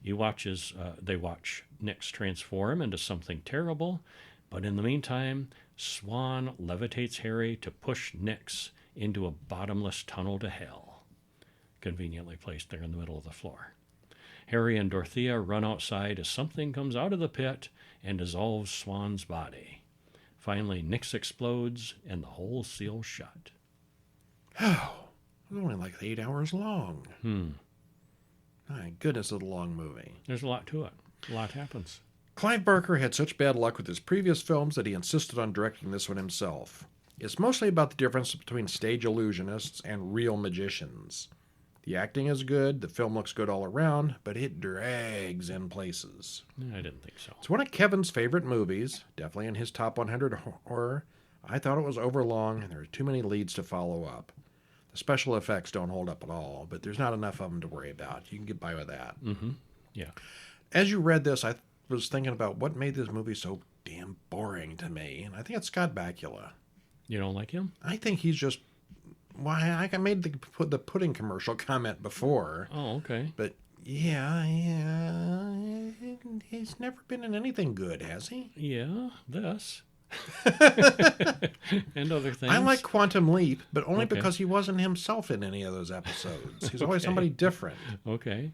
They watch Nix transform into something terrible, but in the meantime, Swan levitates Harry to push Nix into a bottomless tunnel to hell, conveniently placed there in the middle of the floor. Harry and Dorothea run outside as something comes out of the pit and dissolves Swan's body. Finally, Nix explodes and the hole seals shut. Oh, it was only like 8 hours long. My goodness, it's a long movie. There's a lot to it. A lot happens. Clive Barker had such bad luck with his previous films that he insisted on directing this one himself. It's mostly about the difference between stage illusionists and real magicians. The acting is good, the film looks good all around, but it drags in places. I didn't think so. It's one of Kevin's favorite movies, definitely in his top 100 horror. I thought it was overlong, and there were too many leads to follow up. The special effects don't hold up at all, but there's not enough of them to worry about. You can get by with that. Mm-hmm. Yeah. As you read this, I was thinking about what made this movie so damn boring to me, and I think it's Scott Bakula. You don't like him? I think he's just... Why, I made the pudding commercial comment before. Oh, okay. But, yeah, he's never been in anything good, has he? Yeah, this. And other things. I like Quantum Leap, but only Okay. because he wasn't himself in any of those episodes. He's always somebody different. Okay.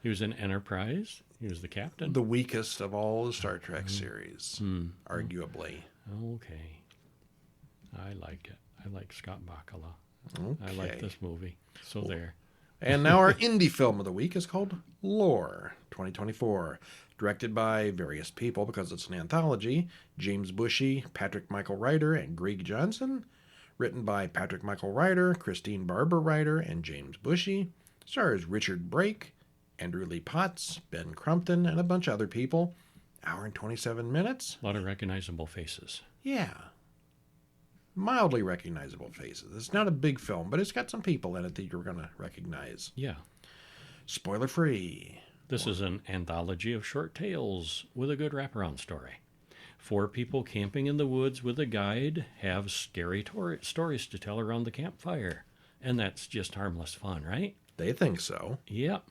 He was in Enterprise. He was the captain. The weakest of all the Star Trek series, arguably. Okay. I like it. I like Scott Bakula. Okay. I like this movie. So there. And now our indie film of the week is called Lore 2024, directed by various people because it's an anthology. James Bushy, Patrick Michael Ryder, and Greg Johnson. Written by Patrick Michael Ryder, Christine Barber Ryder, and James Bushy. Stars Richard Brake, Andrew Lee Potts, Ben Crumpton, and a bunch of other people. Hour and 27 minutes. A lot of recognizable faces. Yeah. Mildly recognizable faces. It's not a big film, but it's got some people in it that you're going to recognize. Yeah. Spoiler free. This is an anthology of short tales with a good wraparound story. 4 people camping in the woods with a guide have scary stories to tell around the campfire. And that's just harmless fun, right? They think so. Yep.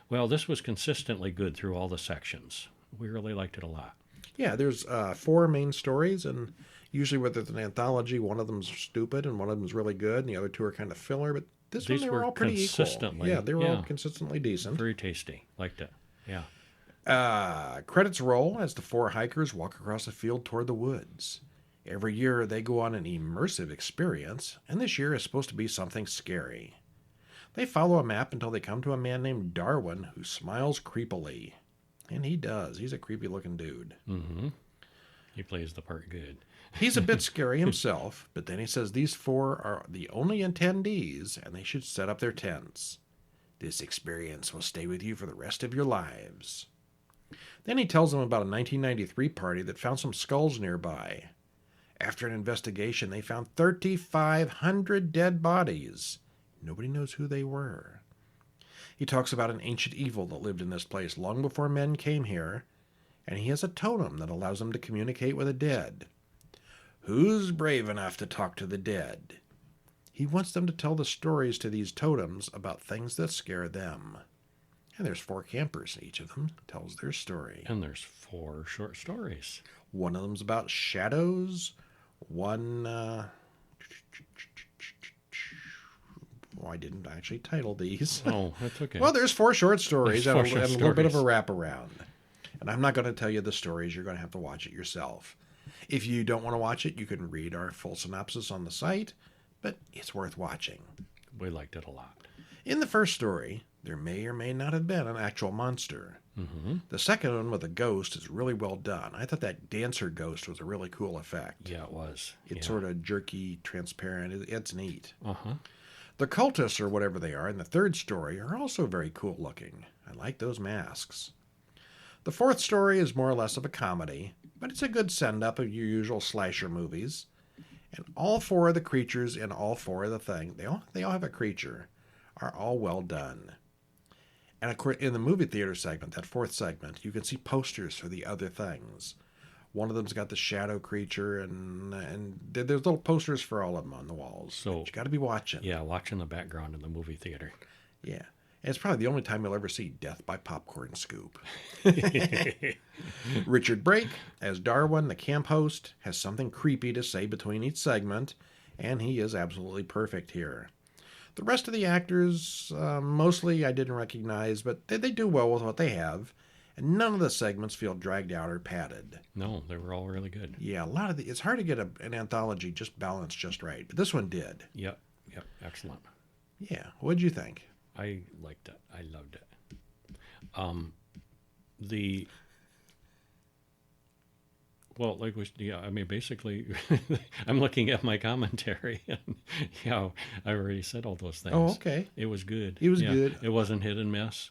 Well, this was consistently good through all the sections. We really liked it a lot. Yeah, there's 4 main stories, and usually whether it's an anthology, one of them's stupid and one of them's really good, and the other 2 are kind of filler, but this one, These they were were all pretty consistently- equal. Yeah, they were all yeah. consistently decent. Very tasty. Liked it. Yeah. Credits roll as the 4 hikers walk across a field toward the woods. Every year they go on an immersive experience, and this year is supposed to be something scary. They follow a map until they come to a man named Darwin who smiles creepily. And he does. He's a creepy looking dude. Mm-hmm. He plays the part good. He's a bit scary himself, but then he says these 4 are the only attendees and they should set up their tents. This experience will stay with you for the rest of your lives. Then he tells them about a 1993 party that found some skulls nearby. After an investigation, they found 3,500 dead bodies. Nobody knows who they were. He talks about an ancient evil that lived in this place long before men came here, and he has a totem that allows him to communicate with the dead. Who's brave enough to talk to the dead? He wants them to tell the stories to these totems about things that scare them. And there's 4 campers, and each of them tells their story. And there's 4 short stories. One of them's about shadows. One, I didn't actually title these. Oh, that's okay. Well, there's 4 short stories There's and, four a short little bit of a stories. wraparound. And I'm not going to tell you the stories. You're going to have to watch it yourself. If you don't want to watch it, you can read our full synopsis on the site, but it's worth watching. We liked it a lot. In the first story, there may or may not have been an actual monster. Mm-hmm. The second one with a ghost is really well done. I thought that dancer ghost was a really cool effect. Yeah, it was. It's Yeah. sort of jerky, transparent. It's neat. Uh-huh. The cultists, or whatever they are, in the third story are also very cool looking. I like those masks. The fourth story is more or less of a comedy, but it's a good send-up of your usual slasher movies. And all 4 of the creatures in all 4 of the things, they all have a creature, are all well done. And of course, in the movie theater segment, that 4th segment, you can see posters for the other things. One of them's got the shadow creature, and there's little posters for all of them on the walls. So But you got to be watching. yeah, watching the background in the movie theater. Yeah. And it's probably the only time you'll ever see death by popcorn scoop. Richard Brake, as Darwin, the camp host, has something creepy to say between each segment, and he is absolutely perfect here. The rest of the actors, mostly I didn't recognize, but they do well with what they have, and none of the segments feel dragged out or padded. No, they were all really good. Yeah, a lot of it's hard to get an anthology just balanced just right, but this one did. Yep, excellent. Yeah, what'd you think? I liked it. I loved it. Basically, I'm looking at my commentary, and I already said all those things. Oh, okay. It was good. It was good. It wasn't hit and miss.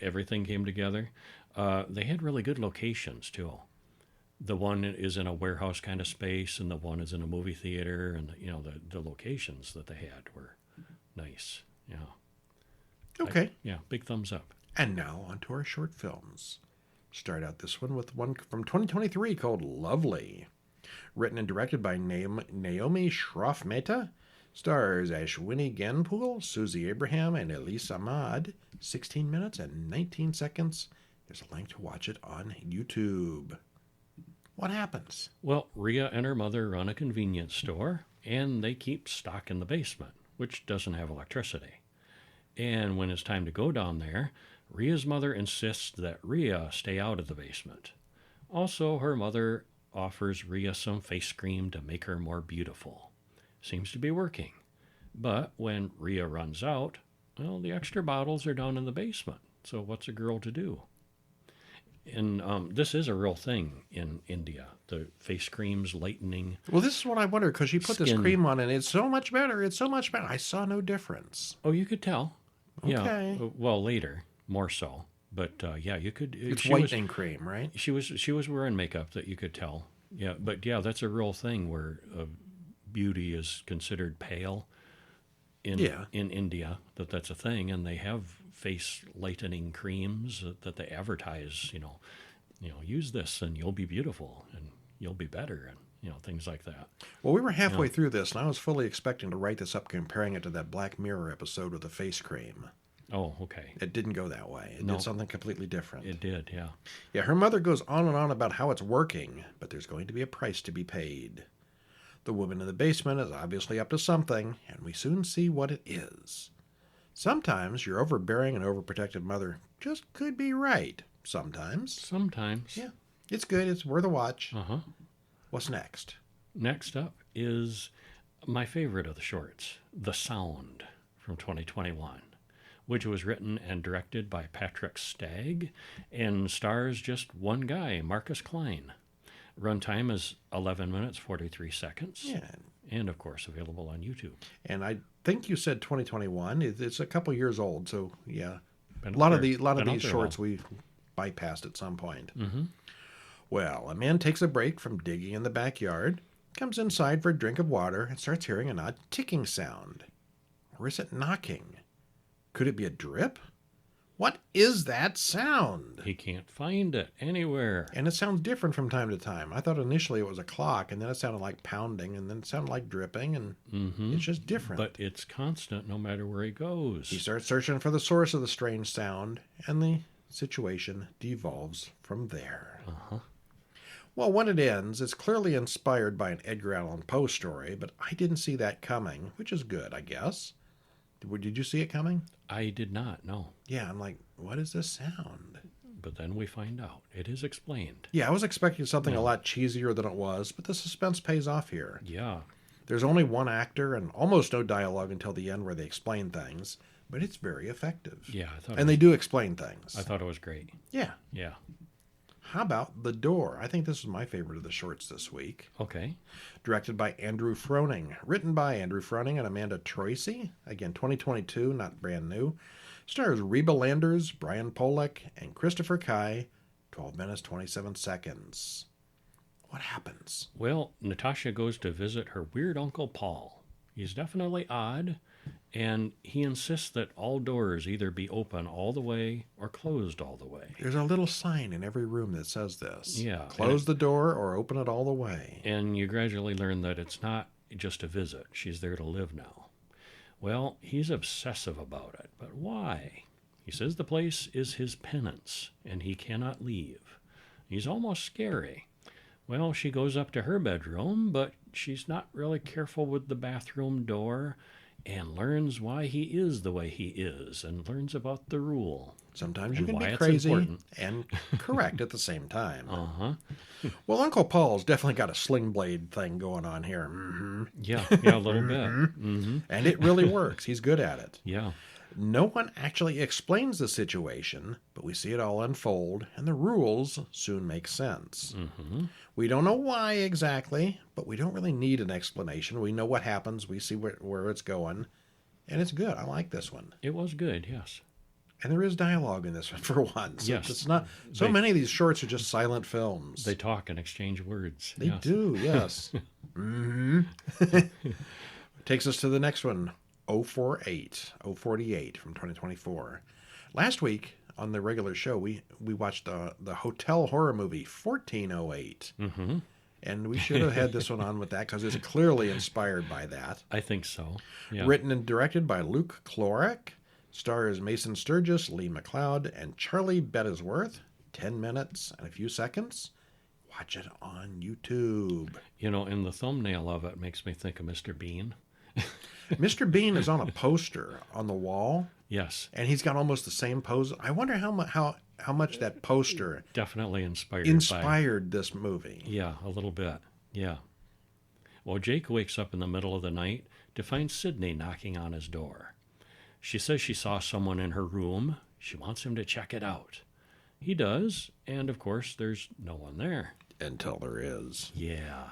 Everything came together. They had really good locations too. The one is in a warehouse kind of space, and the one is in a movie theater, and the locations that they had were nice. Yeah. Okay. Big thumbs up. And now on to our short films. Start out this one with one from 2023 called Lovely. Written and directed by Naomi Shroff-Mehta. Stars Ashwini Ganpool, Susie Abraham, and Elise Ahmad. 16 minutes and 19 seconds. There's a link to watch it on YouTube. What happens? Well, Rhea and her mother run a convenience store, and they keep stock in the basement, which doesn't have electricity. And when it's time to go down there, Rhea's mother insists that Rhea stay out of the basement. Also, her mother offers Rhea some face cream to make her more beautiful. Seems to be working. But when Rhea runs out, well, the extra bottles are down in the basement. So what's a girl to do? And this is a real thing in India. The face creams lightening. Well, this is what I wonder, because she put Skin. this cream on and it's so much better. It's so much better. I saw no difference. Oh, you could tell. Okay. Yeah. Well, later, more so. But you could. It's whitening cream, right? She was wearing makeup that you could tell. Yeah, but that's a real thing where beauty is considered pale. In India, that's a thing, and they have face lightening creams that they advertise. Use this and you'll be beautiful and you'll be better, and things like that. Well, we were halfway through this, and I was fully expecting to write this up comparing it to that Black Mirror episode with the face cream. Oh, okay. It didn't go that way. It did something completely different. It did, yeah. Yeah, her mother goes on and on about how it's working, but there's going to be a price to be paid. The woman in the basement is obviously up to something, and we soon see what it is. Sometimes your overbearing and overprotective mother just could be right. Sometimes. Yeah. It's good. It's worth a watch. Uh-huh. What's next? Next up is my favorite of the shorts, The Sound, from 2021, which was written and directed by Patrick Stagg and stars just one guy, Marcus Klein. Runtime is 11 minutes, 43 seconds. Yeah. And, of course, available on YouTube. And I think you said 2021. It's a couple years old, so yeah. Been A lot out of there these a shorts while. we bypassed at some point. Mm-hmm. Well, a man takes a break from digging in the backyard, comes inside for a drink of water, and starts hearing an odd ticking sound. Or is it knocking? Could it be a drip? What is that sound? He can't find it anywhere. And it sounds different from time to time. I thought initially it was a clock, and then it sounded like pounding, and then it sounded like dripping, and it's just different. But it's constant no matter where he goes. He starts searching for the source of the strange sound, and the situation devolves from there. Uh-huh. Well, when it ends, it's clearly inspired by an Edgar Allan Poe story, but I didn't see that coming, which is good, I guess. Did you see it coming? I did not, no. Yeah, I'm like, what is this sound? But then we find out. It is explained. Yeah, I was expecting something a lot cheesier than it was, but the suspense pays off here. Yeah. There's only one actor and almost no dialogue until the end where they explain things, but it's very effective. Yeah, they do explain things. I thought it was great. Yeah. Yeah. How about The Door? I think this is my favorite of the shorts this week. Okay. Directed by Andrew Froning. Written by Andrew Froning and Amanda Troisi. Again, 2022, not brand new. Stars Reba Landers, Brian Polak, and Christopher Kai. 12 minutes, 27 seconds. What happens? Well, Natasha goes to visit her weird Uncle Paul. He's definitely odd, and he insists that all doors either be open all the way or closed all the way. There's a little sign in every room that says this. Yeah. Close the door or open it all the way. And you gradually learn that it's not just a visit. She's there to live now. Well, he's obsessive about it. But why? He says the place is his penance, and he cannot leave. He's almost scary. Well, she goes up to her bedroom, but she's not really careful with the bathroom door and learns why he is the way he is and learns about the rule. Sometimes And you can why be it's crazy important. and correct at the same time. Uh-huh. Well, Uncle Paul's definitely got a sling blade thing going on here. Yeah, a little bit. Mm-hmm. And it really works. He's good at it. Yeah. No one actually explains the situation, but we see it all unfold, and the rules soon make sense. Mm-hmm. We don't know why exactly, but we don't really need an explanation. We know what happens. We see where it's going, and it's good. I like this one. It was good, yes. And there is dialogue in this one for once. Yes. It's not so many of these shorts are just silent films. They talk and exchange words. They yes. do, yes. Takes us to the next one, 048 from 2024. Last week on the regular show, we watched the hotel horror movie 1408. Mm-hmm. And we should have had this one on with that because it's clearly inspired by that. I think so. Yeah. Written and directed by Luke Klorek. Stars Mason Sturgis, Lee McLeod, and Charlie Bettisworth. 10 minutes and a few seconds. Watch it on YouTube. You know, and the thumbnail of it makes me think of Mr. Bean. Mr. Bean is on a poster on the wall, Yes. and he's got almost the same pose. I wonder how much that poster Definitely inspired this movie. Yeah, a little bit. Yeah. Well, Jake wakes up in the middle of the night to find Sydney knocking on his door. She says she saw someone in her room. She wants him to check it out. He does, and of course, there's no one there. Until there is. Yeah.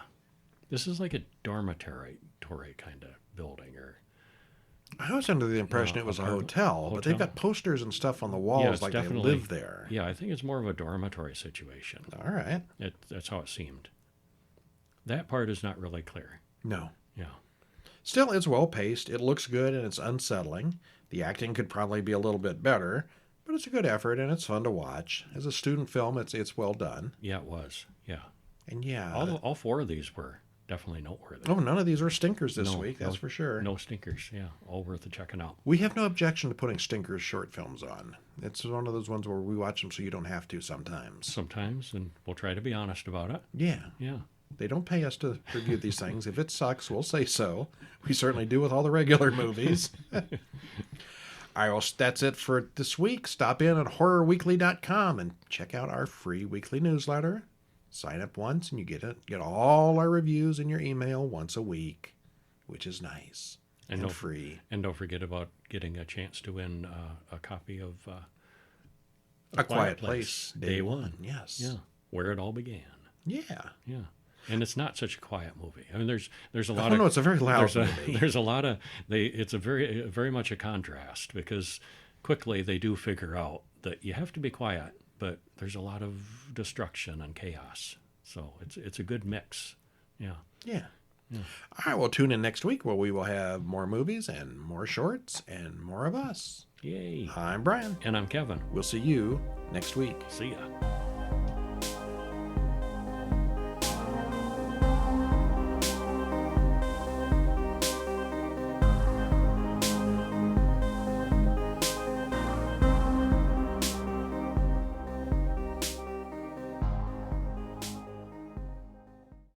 This is like a dormitory kind of building, or I was under the impression it was a hotel, but they've got posters and stuff on the walls like they live there. Yeah, I think it's more of a dormitory situation. All right. That's how it seemed. That part is not really clear. No. Yeah. Still, it's well paced. It looks good and it's unsettling. The acting could probably be a little bit better, but it's a good effort and it's fun to watch. As a student film, it's well done. Yeah, it was. Yeah. And yeah. All four of these were definitely noteworthy. Oh, none of these were stinkers this week, that's for sure. No stinkers, yeah. All worth checking out. We have no objection to putting stinkers short films on. It's one of those ones where we watch them so you don't have to sometimes. Sometimes, and we'll try to be honest about it. Yeah. Yeah. They don't pay us to review these things. If it sucks, we'll say so. We certainly do with all the regular movies. All right, well, that's it for this week. Stop in at horrorweekly.com and check out our free weekly newsletter. Sign up once and you get all our reviews in your email once a week, which is nice and free. And don't forget about getting a chance to win a copy of A Quiet Place, Day One. Yes. Yeah, where it all began. Yeah. Yeah. And it's not such a quiet movie. I mean, there's a lot of. Oh no, it's a very loud movie. There's a lot of It's a very much a contrast because quickly they do figure out that you have to be quiet, but there's a lot of destruction and chaos. So it's a good mix. Yeah. Yeah. All right, well, tune in next week where we will have more movies and more shorts and more of us. Yay. I'm Brian. And I'm Kevin. We'll see you next week. See ya.